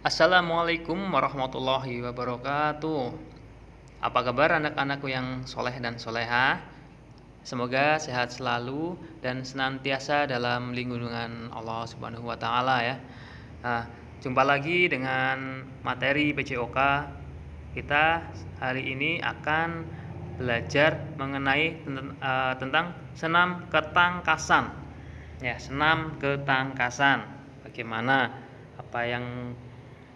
Assalamualaikum warahmatullahi wabarakatuh. Apa kabar anak-anakku yang soleh dan soleha? Semoga sehat selalu dan senantiasa dalam lindungan Allah Subhanahu wa taala ya. Nah, jumpa lagi dengan materi PCOK. Kita hari ini akan belajar mengenai tentang senam ketangkasan. Ya, senam ketangkasan. Bagaimana apa yang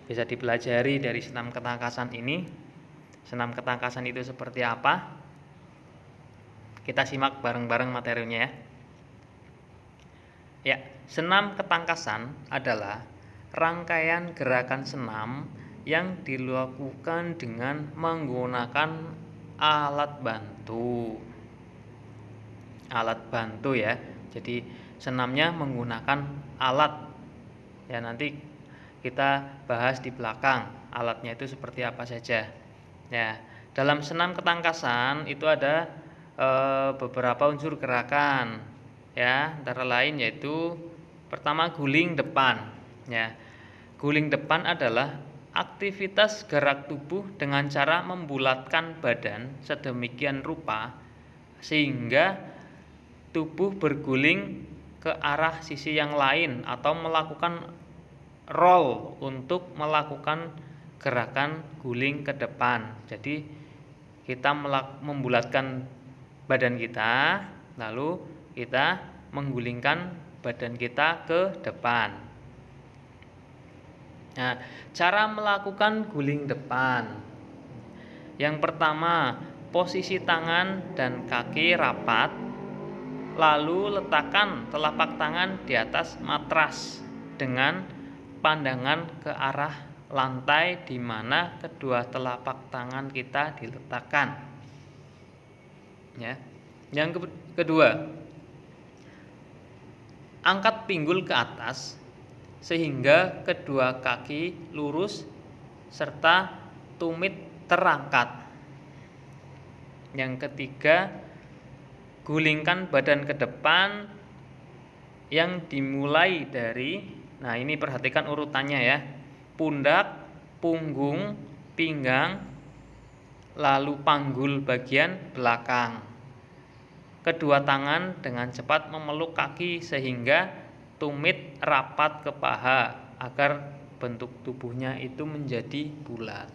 bisa dipelajari dari senam ketangkasan ini? Senam ketangkasan itu seperti apa? Kita simak bareng-bareng materinya ya. Ya, senam ketangkasan adalah rangkaian gerakan senam yang dilakukan dengan menggunakan alat bantu. Alat bantu ya. Jadi senamnya menggunakan alat. Ya, nanti kita bahas di belakang alatnya itu seperti apa saja. Ya, dalam senam ketangkasan itu ada beberapa unsur gerakan. Ya, antara lain yaitu pertama guling depan. Ya, guling depan adalah aktivitas gerak tubuh dengan cara membulatkan badan sedemikian rupa sehingga tubuh berguling ke arah sisi yang lain atau melakukan roll untuk melakukan gerakan guling ke depan. Jadi kita membulatkan badan kita, lalu kita menggulingkan badan kita ke depan. Nah, cara melakukan guling depan. Yang pertama, posisi tangan dan kaki rapat, lalu letakkan telapak tangan di atas matras dengan pandangan ke arah lantai di mana kedua telapak tangan kita diletakkan. Ya. Yang kedua, angkat pinggul ke atas sehingga kedua kaki lurus serta tumit terangkat. Yang ketiga, gulingkan badan ke depan yang dimulai dari, nah ini perhatikan urutannya ya, pundak, punggung, pinggang, lalu panggul bagian belakang. Kedua tangan dengan cepat memeluk kaki sehingga tumit rapat ke paha agar bentuk tubuhnya itu menjadi bulat.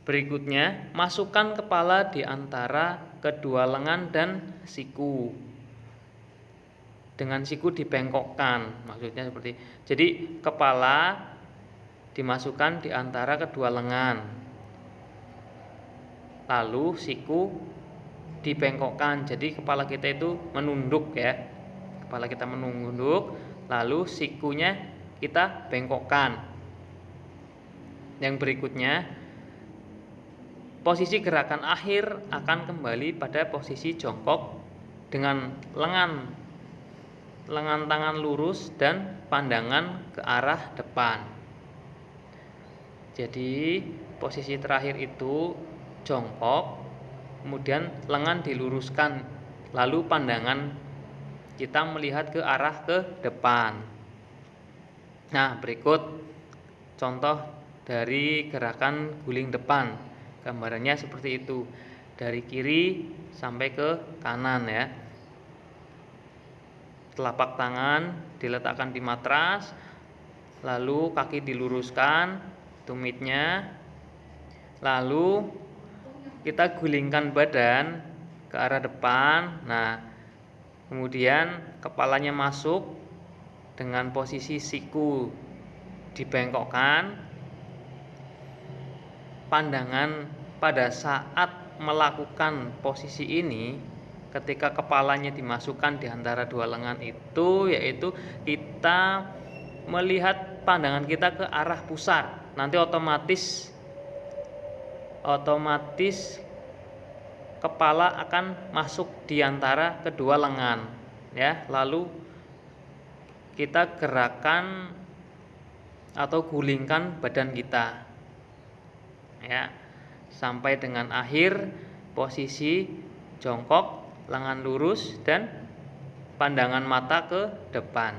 Berikutnya, masukkan kepala di antara kedua lengan dan siku. Dengan siku dibengkokkan, maksudnya seperti. Jadi kepala dimasukkan di antara kedua lengan. Lalu siku dibengkokkan. Jadi kepala kita itu menunduk ya. Kepala kita menunduk, lalu sikunya kita bengkokkan. Yang berikutnya, posisi gerakan akhir akan kembali pada posisi jongkok dengan lengan tangan lurus dan pandangan ke arah depan. Jadi posisi terakhir itu jongkok, kemudian lengan diluruskan, lalu pandangan kita melihat ke arah ke depan. Nah, berikut contoh dari gerakan guling depan. Gambarannya seperti itu, dari kiri sampai ke kanan ya. Telapak tangan diletakkan di matras, lalu kaki diluruskan, tumitnya, lalu kita gulingkan badan ke arah depan. Nah, kemudian kepalanya masuk dengan posisi siku dibengkokkan. Pandangan pada saat melakukan posisi ini, ketika kepalanya dimasukkan di antara dua lengan itu, yaitu kita melihat pandangan kita ke arah pusar. Nanti otomatis kepala akan masuk di antara kedua lengan ya. Lalu kita gerakan atau gulingkan badan kita ya, sampai dengan akhir posisi jongkok, lengan lurus dan pandangan mata ke depan.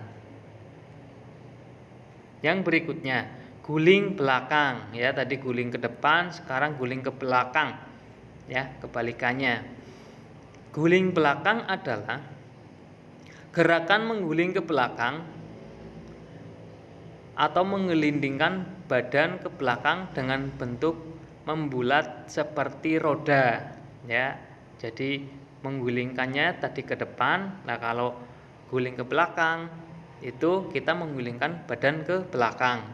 Yang berikutnya, guling belakang. Ya, tadi guling ke depan, sekarang guling ke belakang. Ya, kebalikannya. Guling belakang adalah gerakan mengguling ke belakang atau menggelindingkan badan ke belakang dengan bentuk membulat seperti roda, ya. Jadi menggulingkannya tadi ke depan. Nah, kalau guling ke belakang itu kita menggulingkan badan ke belakang.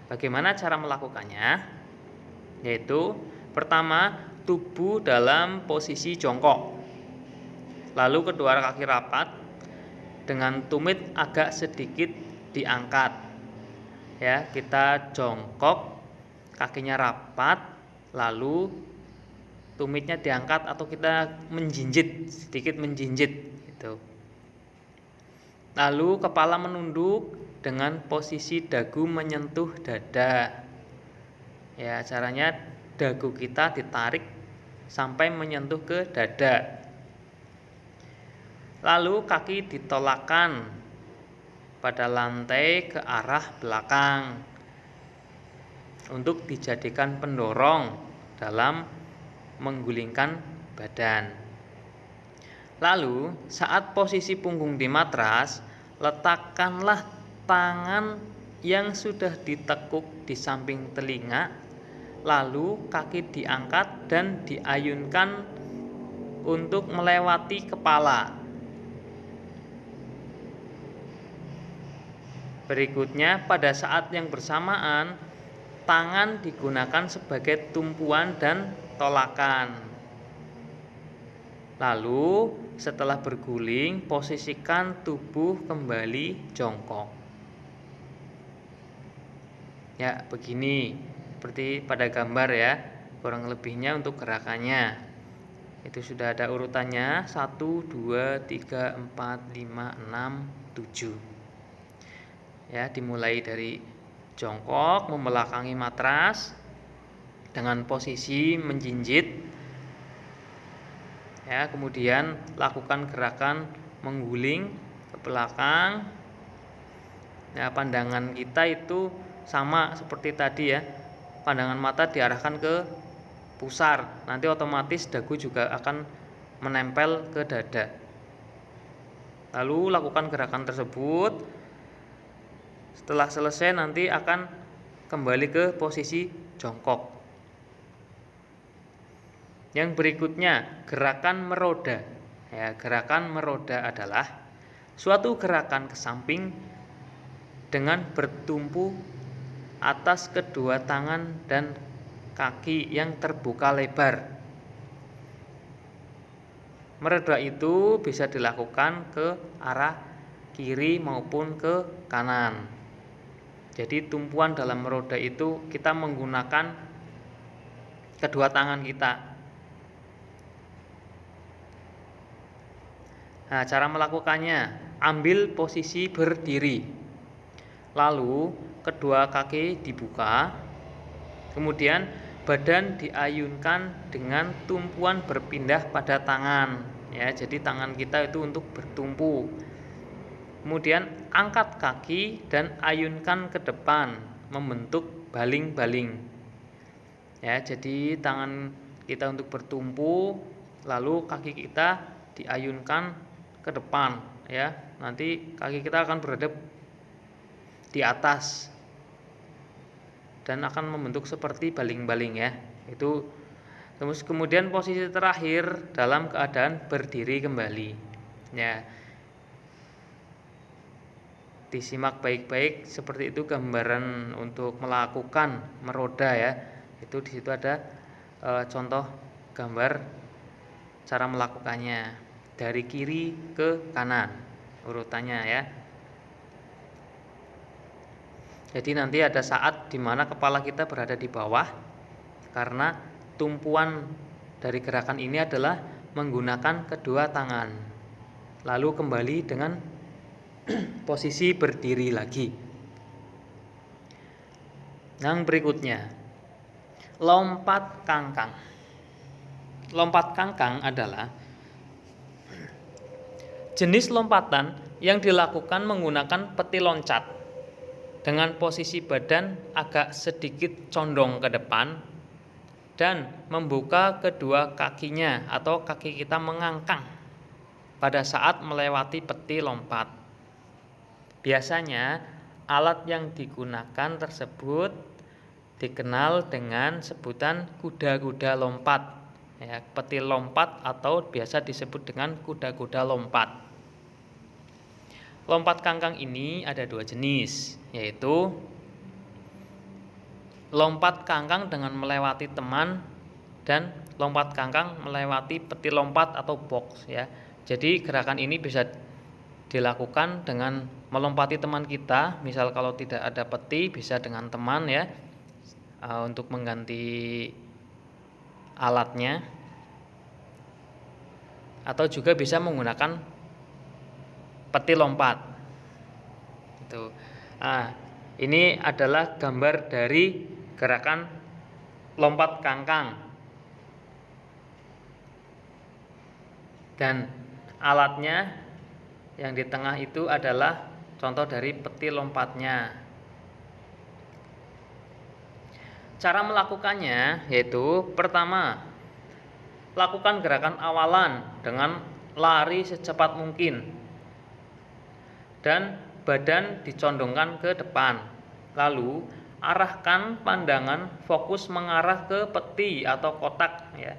Bagaimana cara melakukannya? Yaitu pertama, tubuh dalam posisi jongkok. Lalu kedua kaki rapat dengan tumit agak sedikit diangkat. Ya, kita jongkok, kakinya rapat, lalu tumitnya diangkat atau kita menjinjit, sedikit menjinjit gitu. Lalu kepala menunduk dengan posisi dagu menyentuh dada. Ya, caranya dagu kita ditarik sampai menyentuh ke dada. Lalu kaki ditolakkan pada lantai ke arah belakang untuk dijadikan pendorong dalam menggulingkan badan. Lalu saat posisi punggung di matras, letakkanlah tangan yang sudah ditekuk di samping telinga, lalu kaki diangkat dan diayunkan untuk melewati kepala. Berikutnya, pada saat yang bersamaan, tangan digunakan sebagai tumpuan dan tolakan. Lalu, setelah berguling, posisikan tubuh kembali jongkok. Ya, begini, seperti pada gambar ya, kurang lebihnya untuk gerakannya. Itu sudah ada urutannya, 1, 2, 3, 4, 5, 6, 7. Ya, dimulai dari jongkok membelakangi matras dengan posisi menjinjit. Ya, kemudian lakukan gerakan mengguling ke belakang. Ya, pandangan kita itu sama seperti tadi ya. Pandangan mata diarahkan ke pusar. Nanti otomatis dagu juga akan menempel ke dada. Lalu lakukan gerakan tersebut. Setelah selesai nanti akan kembali ke posisi jongkok. Yang berikutnya, gerakan meroda. Ya, gerakan meroda adalah suatu gerakan ke samping dengan bertumpu atas kedua tangan dan kaki yang terbuka lebar. Meroda itu bisa dilakukan ke arah kiri maupun ke kanan. Jadi tumpuan dalam meroda itu kita menggunakan kedua tangan kita. Nah, cara melakukannya, ambil posisi berdiri. Lalu kedua kaki dibuka. Kemudian badan diayunkan dengan tumpuan berpindah pada tangan. Ya, jadi tangan kita itu untuk bertumpu. Kemudian angkat kaki dan ayunkan ke depan membentuk baling-baling. Ya, jadi tangan kita untuk bertumpu, lalu kaki kita diayunkan ke depan, ya. Nanti kaki kita akan berada di atas dan akan membentuk seperti baling-baling ya. Itu terus kemudian posisi terakhir dalam keadaan berdiri kembali. Ya. Disimak baik-baik seperti itu gambaran untuk melakukan meroda ya. Itu di situ ada contoh gambar cara melakukannya dari kiri ke kanan urutannya ya. Jadi nanti ada saat di mana kepala kita berada di bawah karena tumpuan dari gerakan ini adalah menggunakan kedua tangan. Lalu kembali dengan posisi berdiri lagi. Yang berikutnya, lompat kangkang. Lompat kangkang adalah jenis lompatan yang dilakukan menggunakan peti loncat. dengan posisi badan agak sedikit condong ke depan dan membuka kedua kakinya atau kaki kita mengangkang pada saat melewati peti lompat. Biasanya alat yang digunakan tersebut dikenal dengan sebutan kuda-kuda lompat, ya, peti lompat atau biasa disebut dengan kuda-kuda lompat. Lompat kangkang ini ada dua jenis, yaitu lompat kangkang dengan melewati teman dan lompat kangkang melewati peti lompat atau box, ya. Jadi gerakan ini bisa dilakukan dengan melompati teman kita, misal kalau tidak ada peti bisa dengan teman, ya, untuk mengganti alatnya, atau juga bisa menggunakan peti lompat. Itu. Nah, ini adalah gambar dari gerakan lompat kangkang. Dan alatnya yang di tengah itu adalah contoh dari peti lompatnya. Cara melakukannya yaitu pertama, lakukan gerakan awalan dengan lari secepat mungkin dan badan dicondongkan ke depan. Lalu arahkan pandangan fokus mengarah ke peti atau kotak, ya.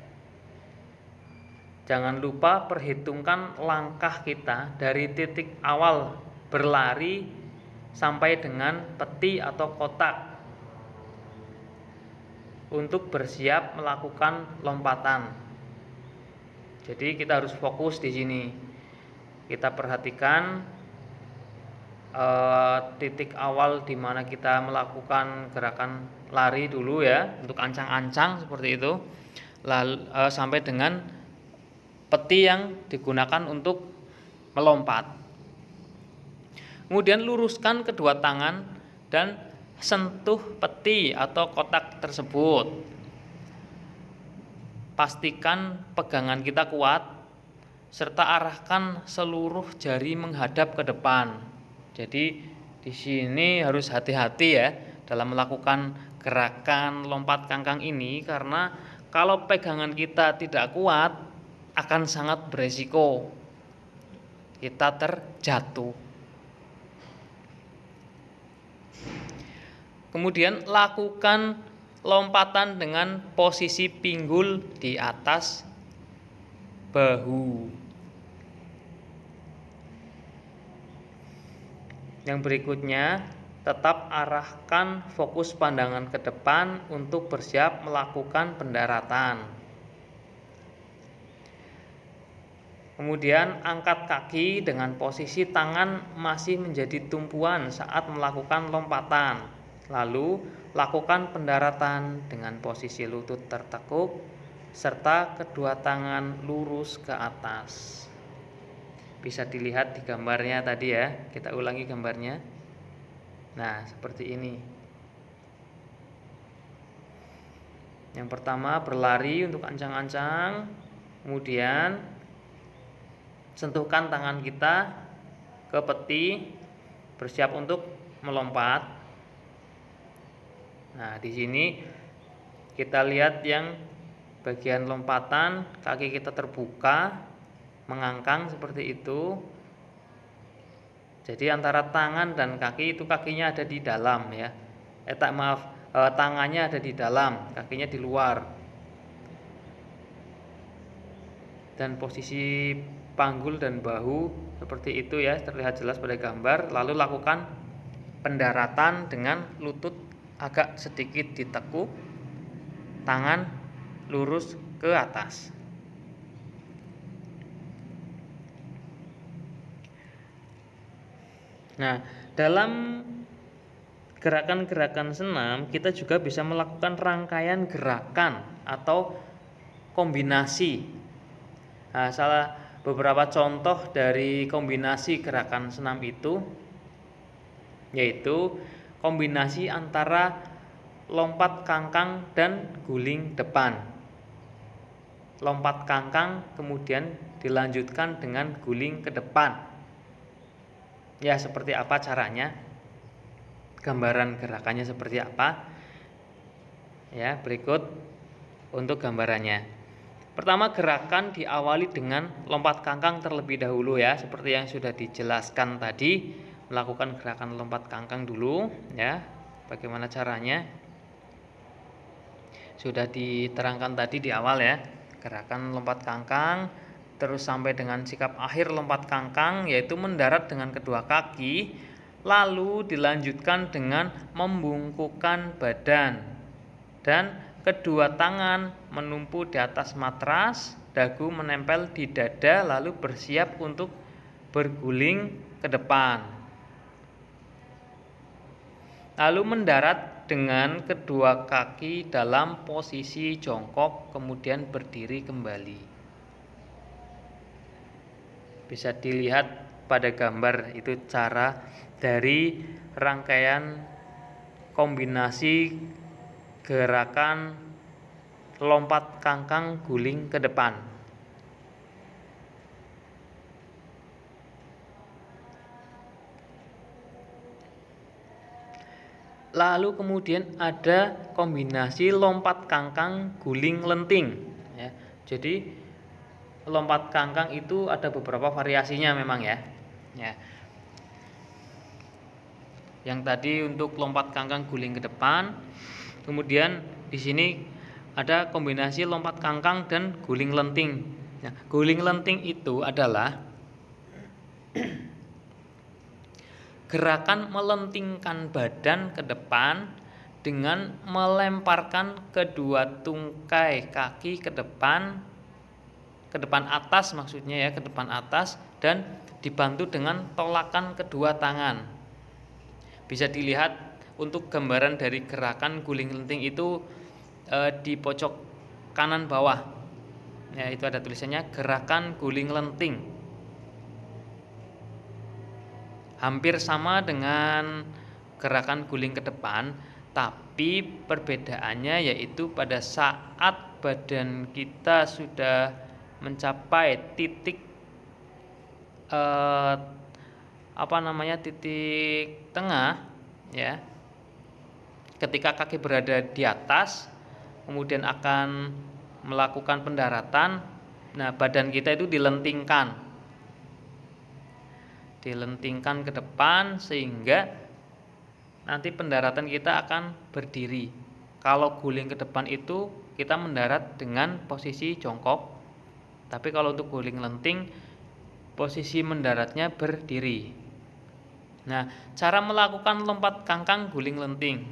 Jangan lupa perhitungkan langkah kita dari titik awal berlari sampai dengan peti atau kotak untuk bersiap melakukan lompatan. Jadi kita harus fokus di sini. Kita perhatikan titik awal di mana kita melakukan gerakan lari dulu, ya, untuk ancang-ancang seperti itu. Lalu sampai dengan peti yang digunakan untuk melompat. Kemudian luruskan kedua tangan dan sentuh peti atau kotak tersebut. Pastikan pegangan kita kuat serta arahkan seluruh jari menghadap ke depan. Jadi di sini harus hati-hati, ya, dalam melakukan gerakan lompat kangkang ini, karena kalau pegangan kita tidak kuat akan sangat beresiko kita terjatuh. Kemudian lakukan lompatan dengan posisi pinggul di atas bahu. Yang berikutnya, tetap arahkan fokus pandangan ke depan untuk bersiap melakukan pendaratan. Kemudian angkat kaki dengan posisi tangan masih menjadi tumpuan saat melakukan lompatan. Lalu lakukan pendaratan dengan posisi lutut tertekuk serta kedua tangan lurus ke atas. Bisa dilihat di gambarnya tadi, ya. Kita ulangi gambarnya. Nah, seperti ini. Yang pertama berlari untuk ancang-ancang, kemudian sentuhkan tangan kita ke peti, bersiap untuk melompat. Nah, di sini kita lihat yang bagian lompatan, kaki kita terbuka, mengangkang seperti itu. Jadi antara tangan dan kaki itu kakinya ada di dalam, ya. Tangannya ada di dalam, kakinya di luar. Dan posisi panggul dan bahu seperti itu, ya, terlihat jelas pada gambar. Lalu lakukan pendaratan dengan lutut agak sedikit ditekuk, tangan lurus ke atas. Nah, dalam gerakan-gerakan senam kita juga bisa melakukan rangkaian gerakan atau kombinasi. Nah, beberapa contoh dari kombinasi gerakan senam itu yaitu kombinasi antara lompat kangkang dan guling depan. Lompat kangkang kemudian dilanjutkan dengan guling ke depan. Ya, seperti apa caranya? gambaran gerakannya seperti apa. Ya, berikut untuk gambarannya. Pertama, gerakan diawali dengan lompat kangkang terlebih dahulu ya, seperti yang sudah dijelaskan tadi, melakukan gerakan lompat kangkang dulu ya. Bagaimana caranya? Sudah diterangkan tadi di awal ya. Gerakan lompat kangkang terus sampai dengan sikap akhir lompat kangkang, yaitu mendarat dengan kedua kaki, lalu dilanjutkan dengan membungkukkan badan dan kedua tangan menumpu di atas matras, dagu menempel di dada, lalu bersiap untuk berguling ke depan. Lalu mendarat dengan kedua kaki dalam posisi jongkok, kemudian berdiri kembali. Bisa dilihat pada gambar itu cara dari rangkaian kombinasi gerakan lompat kangkang guling ke depan. Lalu kemudian ada kombinasi lompat kangkang guling lenting ya. Jadi lompat kangkang itu ada beberapa variasinya memang ya. Ya. Yang tadi untuk lompat kangkang guling ke depan, kemudian di sini ada kombinasi lompat kangkang dan guling lenting. Nah, guling lenting itu adalah gerakan melentingkan badan ke depan dengan melemparkan kedua tungkai kaki ke depan atas maksudnya ya, ke depan atas, dan dibantu dengan tolakan kedua tangan. Bisa dilihat untuk gambaran dari gerakan guling lenting itu di pojok kanan bawah. Ya, itu ada tulisannya gerakan guling lenting. Hampir sama dengan gerakan guling ke depan, tapi perbedaannya yaitu pada saat badan kita sudah mencapai titik titik tengah ya. Ketika kaki berada di atas, kemudian akan melakukan pendaratan. Nah, badan kita itu dilentingkan ke depan sehingga nanti pendaratan kita akan berdiri. Kalau guling ke depan itu kita mendarat dengan posisi jongkok. Tapi kalau untuk guling lenting posisi mendaratnya berdiri. Nah, cara melakukan lompat kangkang guling lenting.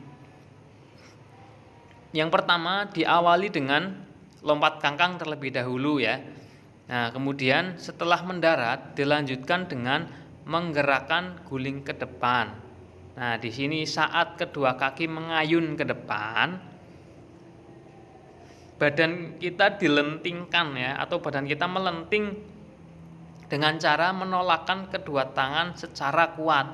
Yang pertama diawali dengan lompat kangkang terlebih dahulu ya. Nah, kemudian setelah mendarat dilanjutkan dengan menggerakkan guling ke depan. Nah, di sini saat kedua kaki mengayun ke depan, badan kita dilentingkan ya, atau badan kita melenting dengan cara menolakkan kedua tangan secara kuat,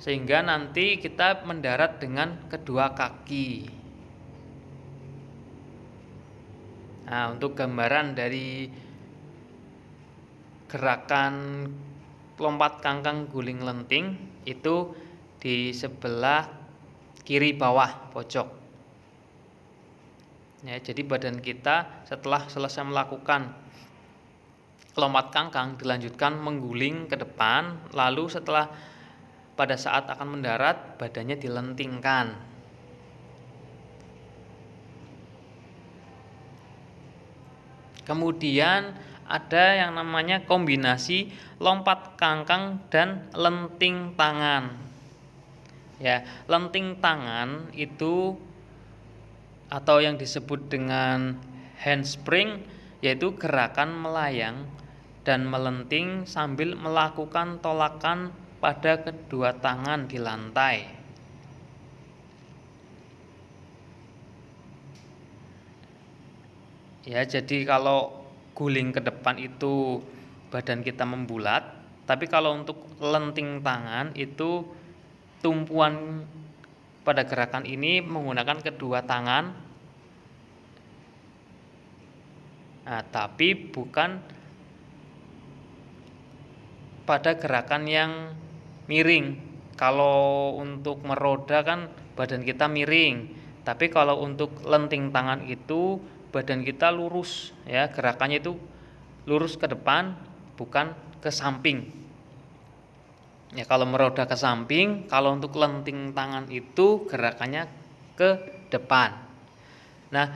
sehingga nanti kita mendarat dengan kedua kaki. Nah, untuk gambaran dari gerakan lompat kangkang guling lenting itu di sebelah kiri bawah pojok. Ya, jadi badan kita setelah selesai melakukan lompat kangkang dilanjutkan mengguling ke depan, lalu setelah pada saat akan mendarat badannya dilentingkan. Kemudian ada yang namanya kombinasi lompat kangkang dan lenting tangan. Ya, lenting tangan itu atau yang disebut dengan handspring, yaitu gerakan melayang dan melenting sambil melakukan tolakan pada kedua tangan di lantai. Ya, jadi kalau guling ke depan itu badan kita membulat, tapi kalau untuk lenting tangan itu tumpuan pada gerakan ini menggunakan kedua tangan. Nah, tapi bukan pada gerakan yang miring. Kalau untuk meroda kan badan kita miring, tapi kalau untuk lenting tangan itu badan kita lurus ya, gerakannya itu lurus ke depan bukan ke samping. Ya, kalau meroda ke samping, kalau untuk lenting tangan itu gerakannya ke depan. Nah,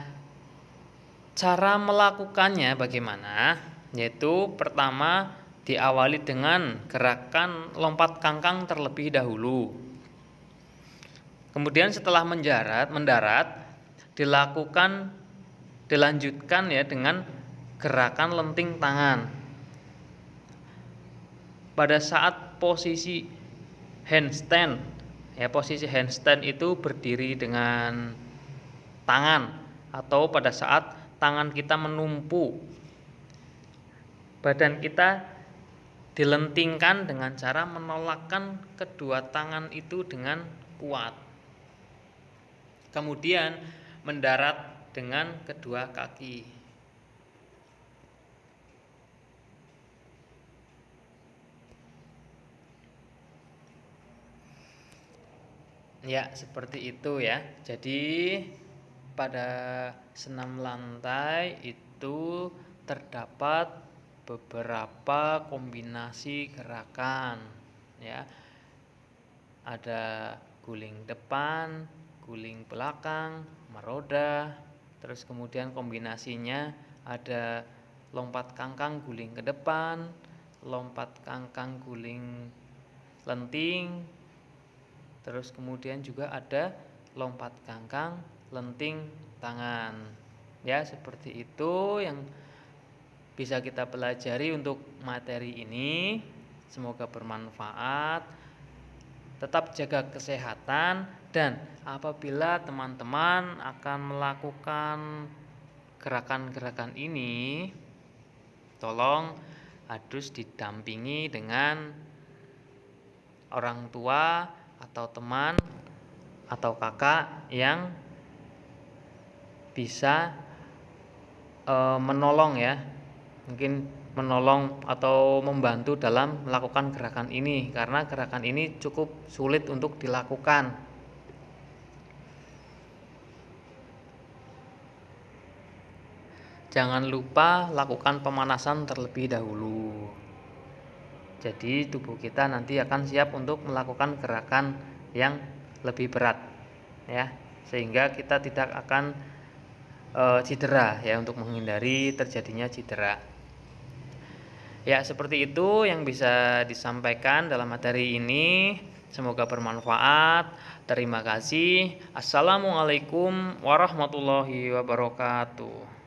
cara melakukannya bagaimana? Yaitu pertama diawali dengan gerakan lompat kangkang terlebih dahulu. Kemudian setelah mendarat dilanjutkan ya dengan gerakan lenting tangan. Pada saat posisi handstand, ya posisi handstand itu berdiri dengan tangan atau pada saat tangan kita menumpu, badan kita dilentingkan dengan cara menolakkan kedua tangan itu dengan kuat. Kemudian mendarat dengan kedua kaki. Ya, seperti itu ya. Jadi pada senam lantai itu terdapat beberapa kombinasi gerakan ya. Ada guling depan, guling belakang, meroda, terus kemudian kombinasinya ada lompat kangkang guling ke depan, lompat kangkang guling lenting, terus kemudian juga ada lompat kangkang lenting tangan. Ya, seperti itu yang bisa kita pelajari untuk materi ini. Semoga bermanfaat. Tetap jaga kesehatan, dan apabila teman-teman akan melakukan gerakan-gerakan ini, tolong harus didampingi dengan orang tua atau teman atau kakak yang bisa menolong ya, mungkin menolong atau membantu dalam melakukan gerakan ini, karena gerakan ini cukup sulit untuk dilakukan. Jangan lupa lakukan pemanasan terlebih dahulu. Jadi tubuh kita nanti akan siap untuk melakukan gerakan yang lebih berat ya, sehingga kita tidak akan cedera ya, untuk menghindari terjadinya cedera. Ya, seperti itu yang bisa disampaikan dalam materi ini. Semoga bermanfaat. Terima kasih. Assalamualaikum warahmatullahi wabarakatuh.